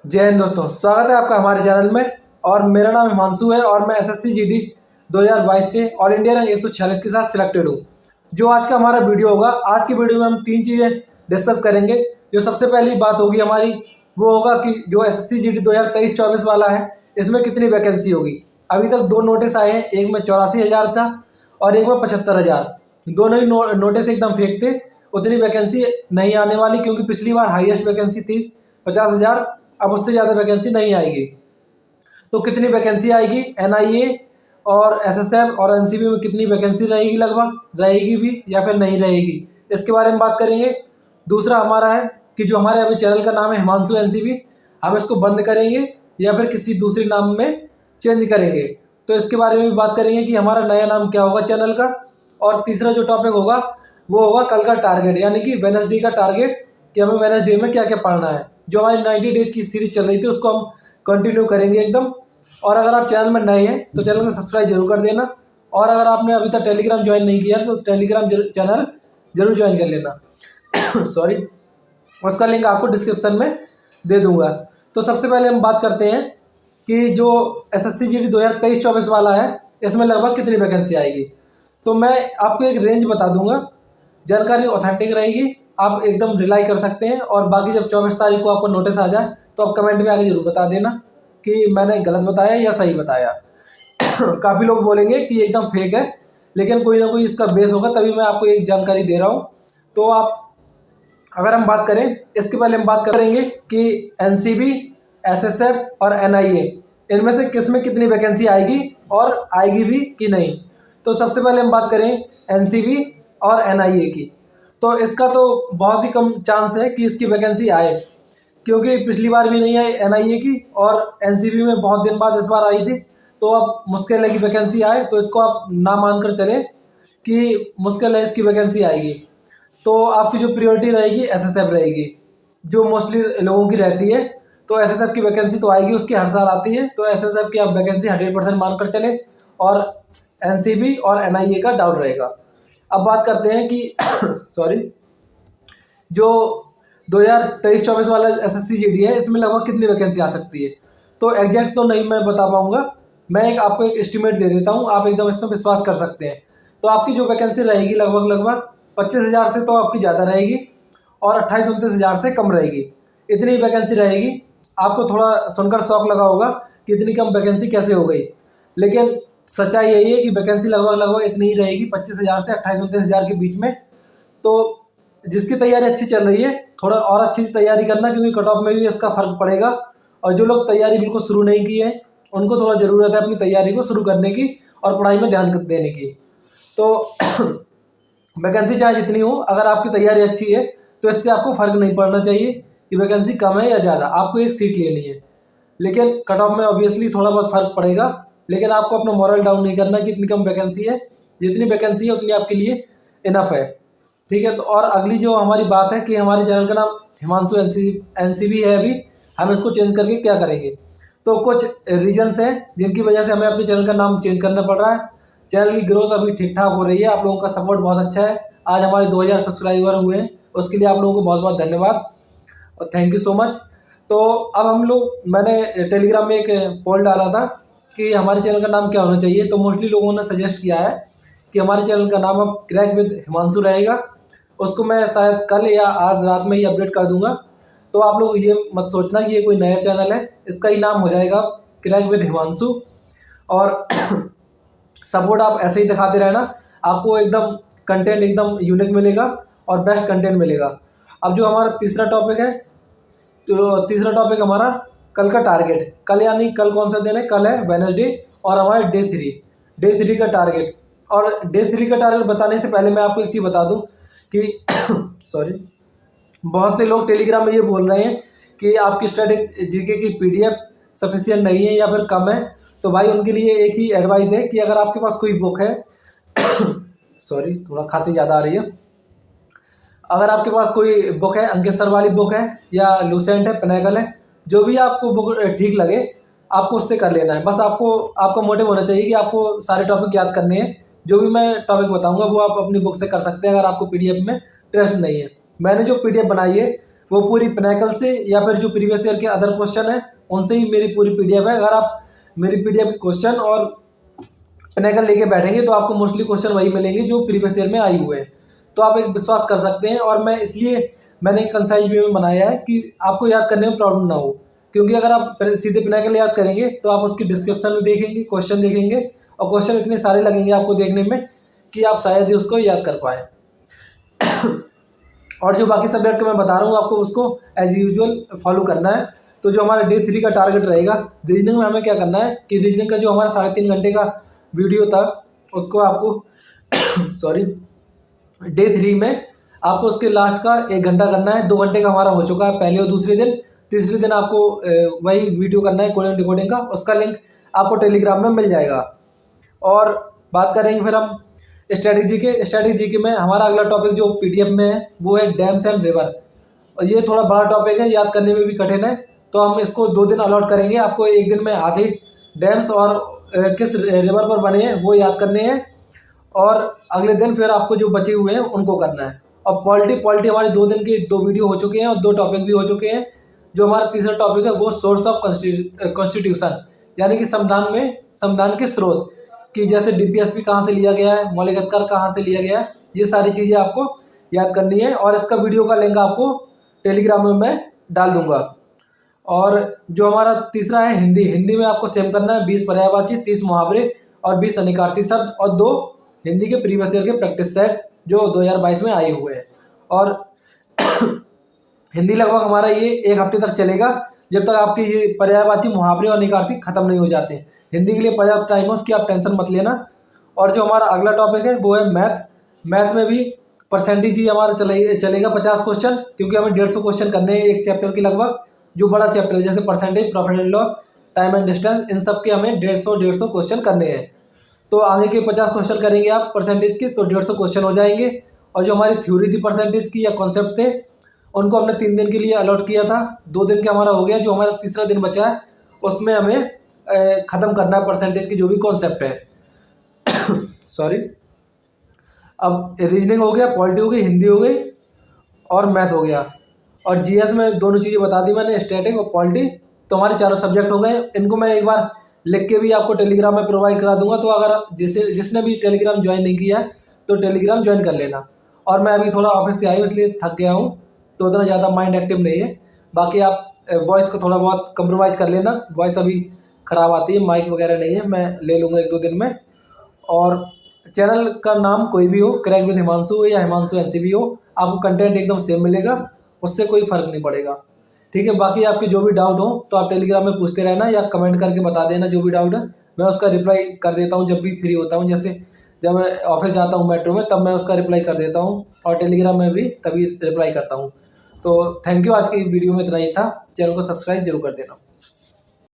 जय हिंद दोस्तों, स्वागत है आपका हमारे चैनल में। और मेरा नाम हिमांशु है और मैं एसएससी जीडी 2022 से ऑल इंडिया रैंक 146 के साथ सिलेक्टेड हूँ। जो आज का हमारा वीडियो होगा, आज की वीडियो में हम 3 चीज़ें डिस्कस करेंगे। जो सबसे पहली बात होगी हमारी, वो होगा कि जो एसएससी जीडी 2023-24 वाला है, इसमें कितनी वैकेंसी होगी। अभी तक 2 नोटिस आए हैं, एक में 84,000 था और एक में 75,000। दोनों ही नोटिस एकदम फेक थे। उतनी वैकेंसी नहीं आने वाली, क्योंकि पिछली बार हाईएस्ट वैकेंसी थी 50,000। अब उससे ज़्यादा वैकेंसी नहीं आएगी। तो कितनी वैकेंसी आएगी, एनआईए और एसएसएफ और एनसीबी में कितनी वैकेंसी रहेगी, लगभग रहेगी भी या फिर नहीं रहेगी, इसके बारे में बात करेंगे। दूसरा हमारा है कि जो हमारे अभी चैनल का नाम है हिमांशु एनसीबी, हम इसको बंद करेंगे या फिर किसी दूसरे नाम में चेंज करेंगे। तो इसके बारे में भी बात करेंगे कि हमारा नया नाम क्या होगा चैनल का। और तीसरा जो टॉपिक होगा वो होगा कल का टारगेट, यानी कि वेडनेसडे का टारगेट, कि हमें वेडनेसडे में क्या क्या पढ़ना है। जो हमारी 90 डेज की सीरीज चल रही थी उसको हम कंटिन्यू करेंगे एकदम। और अगर आप चैनल में नए हैं तो चैनल को सब्सक्राइब जरूर कर देना। और अगर आपने अभी तक टेलीग्राम ज्वाइन नहीं किया तो टेलीग्राम चैनल जरूर ज्वाइन कर लेना। सॉरी, उसका लिंक आपको डिस्क्रिप्शन में दे दूंगा। तो सबसे पहले हम बात करते हैं कि जो एसएससी जीडी 2023-24 वाला है, इसमें लगभग कितनी वैकेंसी आएगी। तो मैं आपको एक रेंज बता दूंगा, जानकारी ऑथेंटिक रहेगी, आप एकदम रिलाई कर सकते हैं। और बाकी जब 24 तारीख को आपको नोटिस आ जाए तो आप कमेंट में आके जरूर बता देना कि मैंने गलत बताया या सही बताया। काफ़ी लोग बोलेंगे कि ये एकदम फेक है, लेकिन कोई ना कोई इसका बेस होगा, तभी मैं आपको एक जानकारी दे रहा हूँ। तो आप, अगर हम बात करें, इसके पहले हम बात करेंगे कि एनसीबी, एसएसएफ और एनआईए, इनमें से किस में कितनी वैकेंसी आएगी और आएगी भी कि नहीं। तो सबसे पहले हम बात करें एनसीबी और एनआईए की, तो इसका तो बहुत ही कम चांस है कि इसकी वैकेंसी आए, क्योंकि पिछली बार भी नहीं आई एनआईए की और एनसीबी में बहुत दिन बाद इस बार आई थी। तो अब मुश्किल है कि वैकेंसी आए, तो इसको आप ना मानकर चलें कि मुश्किल है इसकी वैकेंसी आएगी। तो आपकी जो प्रायोरिटी रहेगी एसएसएफ रहेगी, जो मोस्टली लोगों की रहती है। तो एसएसएफ की वैकेंसी तो आएगी, उसकी हर साल आती है। तो एसएसएफ की आप वैकेंसी 100% मानकर चले और एनसीबी और एनआईए का डाउट रहेगा। अब बात करते हैं कि सॉरी, जो 2023-24 वाला एसएससी जीडी है, इसमें लगभग कितनी वैकेंसी आ सकती है। तो एग्जैक्ट तो नहीं मैं बता पाऊंगा, मैं आपको एक एस्टिमेट दे देता हूं, आप एकदम इसमें विश्वास कर सकते हैं। तो आपकी जो वैकेंसी रहेगी लगभग 25,000 से तो आपकी ज़्यादा रहेगी और 28-29,000 से कम रहेगी। इतनी वैकेंसी रहेगी। आपको थोड़ा सुनकर शौक लगा होगा कि इतनी कम वैकेंसी कैसे हो गई, लेकिन सच्चाई यही है कि वैकेंसी लगभग इतनी ही रहेगी, 25,000 से 28-29,000 के बीच में। तो जिसकी तैयारी अच्छी चल रही है, थोड़ा और अच्छी तैयारी करना, क्योंकि कट ऑफ में भी इसका फर्क पड़ेगा। और जो लोग तैयारी बिल्कुल शुरू नहीं की है, उनको थोड़ा ज़रूरत है अपनी तैयारी को शुरू करने की और पढ़ाई में ध्यान देने की। तो वैकेंसी चाहे जितनी हो, अगर आपकी तैयारी अच्छी है तो इससे आपको फ़र्क नहीं पड़ना चाहिए कि वैकेंसी कम है या ज़्यादा, आपको एक सीट लेनी है। लेकिन कट ऑफ में ऑब्वियसली थोड़ा बहुत फ़र्क पड़ेगा, लेकिन आपको अपना मॉरल डाउन नहीं करना कि इतनी कम वैकेंसी है। जितनी वैकेंसी है उतनी आपके लिए इनफ है, ठीक है। तो और अगली जो हमारी बात है कि हमारे चैनल का नाम हिमांशु एनसीबी है, अभी हम इसको चेंज करके क्या करेंगे। तो कुछ रीजन्स हैं जिनकी वजह से हमें अपने चैनल का नाम चेंज करना पड़ रहा है। चैनल की ग्रोथ अभी ठीक ठाक हो रही है, आप लोगों का सपोर्ट बहुत अच्छा है। आज हमारे 2000 सब्सक्राइबर हुए हैं, उसके लिए आप लोगों को बहुत बहुत धन्यवाद और थैंक यू सो मच। तो अब हम लोग, मैंने टेलीग्राम में एक पोल डाला था कि हमारे चैनल का नाम क्या होना चाहिए। तो मोस्टली लोगों ने सजेस्ट किया है कि हमारे चैनल का नाम अब क्रैक विद हिमांशु रहेगा। उसको मैं शायद कल या आज रात में ही अपडेट कर दूंगा। तो आप लोग ये मत सोचना कि ये कोई नया चैनल है, इसका ही नाम हो जाएगा क्रैक विद हिमांशु। और सपोर्ट आप ऐसे ही दिखाते रहना, आपको एकदम कंटेंट एकदम यूनिक मिलेगा और बेस्ट कंटेंट मिलेगा। अब जो हमारा तीसरा टॉपिक है, तो तीसरा टॉपिक हमारा कल का टारगेट। कल यानी कल कौन सा दिन है, कल है वेडनेसडे और हमारा डे थ्री का टारगेट। और डे 3 का टारगेट बताने से पहले मैं आपको एक चीज़ बता दूं कि सॉरी, बहुत से लोग टेलीग्राम में ये बोल रहे हैं कि आपकी स्टडी जीके की पीडीएफ सफिशिएंट नहीं है या फिर कम है। तो भाई उनके लिए एक ही एडवाइस है कि अगर आपके पास कोई बुक है सॉरी, थोड़ा खांसी ज़्यादा आ रही है। अगर आपके पास कोई बुक है, अंकित सर वाली बुक है या लूसेंट है, पिनेकल है, जो भी आपको बुक ठीक लगे आपको उससे कर लेना है। बस आपको, आपका मोटिव होना चाहिए कि आपको सारे टॉपिक याद करने हैं। जो भी मैं टॉपिक बताऊंगा वो आप अपनी बुक से कर सकते हैं, अगर आपको पीडीएफ में इंटरेस्ट नहीं है। मैंने जो पीडीएफ बनाई है वो पूरी पिनाकल से या फिर जो प्रीवियस ईयर के अदर क्वेश्चन है उनसे ही मेरी पूरी PDF है। अगर आप मेरी PDF के क्वेश्चन और पिनाकल लेके बैठेंगे तो आपको मोस्टली क्वेश्चन वही मिलेंगे जो प्रीवियस ईयर में आए हुए हैं। तो आप एक विश्वास कर सकते हैं। और मैं इसलिए मैंने कंसाइज वे में बनाया है कि आपको याद करने में प्रॉब्लम ना हो, क्योंकि अगर आप सीधे पिनाकल याद करेंगे तो आप उसकी डिस्क्रिप्शन में देखेंगे, क्वेश्चन देखेंगे और क्वेश्चन इतने सारे लगेंगे आपको देखने में कि आप शायद ही उसको याद कर पाएँ। और जो बाकी सब्जेक्ट मैं बता रहा हूँ आपको उसको एज यूजुअल फॉलो करना है। तो जो हमारा Day 3 का टारगेट रहेगा रीजनिंग में, हमें क्या करना है कि रीजनिंग का जो हमारा 3.5 घंटे का वीडियो था उसको आपको सॉरी Day 3 में आपको उसके लास्ट का 1 घंटा करना है। 2 घंटे का हमारा हो चुका है पहले और दूसरे दिन। तीसरे दिन आपको वही वीडियो करना है कोडिंग डिकोडिंग का। उसका लिंक आपको टेलीग्राम में मिल जाएगा। और बात करेंगे फिर हम स्ट्रैटेजी के में हमारा अगला टॉपिक जो PDF में है वो है डैम्स एंड रिवर। और ये थोड़ा बड़ा टॉपिक है, याद करने में भी कठिन है, तो हम इसको 2 दिन अलॉट करेंगे। आपको एक दिन में आधे डैम्स और किस रिवर पर बने हैं वो याद करने हैं और अगले दिन फिर आपको जो बचे हुए हैं उनको करना है। और पॉलिटी हमारे 2 दिन के 2 वीडियो हो चुके हैं और 2 टॉपिक भी हो चुके हैं। जो हमारा तीसरा टॉपिक है वो सोर्स ऑफ कॉन्स्टिट्यूशन, यानी कि संविधान के स्रोत, कि जैसे DPSP कहाँ से लिया गया है, मौलिक अधिकार कहाँ से लिया गया है, ये सारी चीज़ें आपको याद करनी है। और इसका वीडियो का लिंक आपको टेलीग्राम में मैं डाल दूंगा। और जो हमारा तीसरा है हिंदी में आपको सेम करना है 20 पर्यायवाची, 30 मुहावरे और 20 अनिकार्थी शब्द और 2 हिंदी के प्रीवियस ईयर के प्रैक्टिस सेट जो 2022 में आए हुए हैं। और हिंदी लगभग हमारा ये 1 हफ्ते तक चलेगा जब तक आपके ये पर्यायवाची, मुहावरे और अनिकार्थी खत्म नहीं हो जाते हैं। हिंदी के लिए पर्याप्त टाइम है, उसकी आप टेंशन मत लेना। और जो हमारा अगला टॉपिक है वो है मैथ में भी परसेंटेज ही हमारा चलेगा 50 क्वेश्चन, क्योंकि हमें 150 क्वेश्चन करने हैं एक चैप्टर के लगभग। जो बड़ा चैप्टर है जैसे percentage, profit and loss, time and distance, इन सब के हमें 150 क्वेश्चन करने हैं। तो आगे के 50 क्वेश्चन करेंगे आप परसेंटेज के तो 150 क्वेश्चन हो जाएंगे। और जो हमारी थ्योरी थी परसेंटेज की या कॉन्सेप्ट थे उनको हमने 3 दिन के लिए अलॉट किया था। 2 दिन का हमारा हो गया। जो हमारा तीसरा दिन बचा है उसमें हमें ख़त्म करना है परसेंटेज की जो भी कॉन्सेप्ट है। सॉरी। अब रीजनिंग हो गया, पॉलिटी हो गई, हिंदी हो गई और मैथ हो गया। और GS में दोनों चीज़ें बता दी मैंने, स्टैटिक और पॉलिटी। तो हमारे 4 सब्जेक्ट हो गए। इनको मैं एक बार लिख के भी आपको टेलीग्राम में प्रोवाइड करा दूंगा। तो अगर जिसने भी टेलीग्राम ज्वाइन नहीं किया है तो टेलीग्राम ज्वाइन कर लेना। और मैं अभी थोड़ा ऑफिस से आई इसलिए थक गया हूँ, तो उतना ज़्यादा माइंड एक्टिव नहीं है। बाकी आप वॉइस को थोड़ा बहुत कंप्रोमाइज़ कर लेना, वॉइस अभी ख़राब आती है, माइक वगैरह नहीं है, मैं ले लूँगा 1-2 दिन में। और चैनल का नाम कोई भी हो, क्रैक विद हिमांशु हो या हिमांशु NCB हो, आपको कंटेंट एकदम सेम मिलेगा, उससे कोई फ़र्क नहीं पड़ेगा। ठीक है। बाकी आपके जो भी डाउट हो तो आप टेलीग्राम में पूछते रहना या कमेंट करके बता देना जो भी डाउट है। मैं उसका रिप्लाई कर देता हूँ जब भी फ्री होता हूँ। जैसे जब मैं ऑफिस जाता हूँ मेट्रो में तब मैं उसका रिप्लाई कर देता हूँ और टेलीग्राम में भी तभी रिप्लाई करता हूँ। तो थैंक यू। आज की वीडियो में इतना ही था। चैनल को सब्सक्राइब जरूर कर देना।